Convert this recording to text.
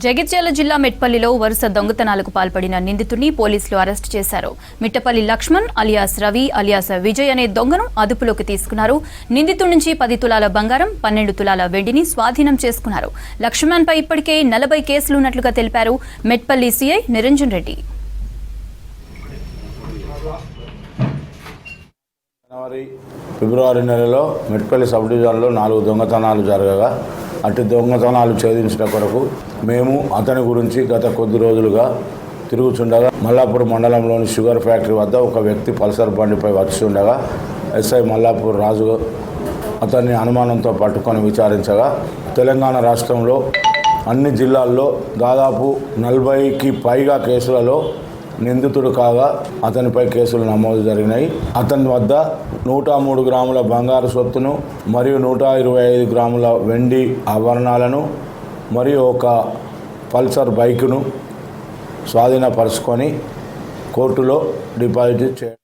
జగిత్యాల జిల్లా మెట్పల్లిలో వరుస దొంగతనాలకు పాల్పడిన నిందితుడిని పోలీసులు అరెస్టు చేశారు. మిట్టపల్లి లక్ష్మణ్ అలియాస్ రవి అలియాస్ విజయ్ అనే దొంగను అదుపులోకి తీసుకున్నారు. నిందితుడి నుంచి 10 తులాల బంగారం 12 తులాల వెండిని స్వాధీనం చేసుకున్నారు. లక్ష్మణ్ పై ఇప్పటికే 40 కేసులు ఉన్నట్లుగా తెలిపారు మెట్పల్లి సీఐ నిరంజన్ రెడ్డి. ఫిబ్రవరి నెలలో మెట్పల్లి సబ్ డివిజన్లో 4 దొంగతనాలు జరగగా అటు దొంగతనాలు ఛేదించడం కొరకు మేము అతని గురించి గత కొద్ది రోజులుగా తిరుగుతుండగా మల్లాపూర్ మండలంలోని షుగర్ ఫ్యాక్టరీ వద్ద ఒక వ్యక్తి పల్సర్ బండిపై వచ్చి ఉండగా ఎస్ఐ మల్లాపూర్ రాజు అతన్ని అనుమానంతో పట్టుకొని విచారించగా తెలంగాణ రాష్ట్రంలో అన్ని జిల్లాల్లో దాదాపు 40కి పైగా కేసులలో నిందితుడు కాగా అతనిపై కేసులు నమోదు జరిగినాయి. అతని వద్ద 103 గ్రాముల బంగారు సొత్తును మరియు 125 గ్రాముల వెండి ఆభరణాలను మరియు ఒక పల్సర్ బైకును స్వాధీనపరుచుకొని కోర్టులో డిపాజిట్ చేయాలి.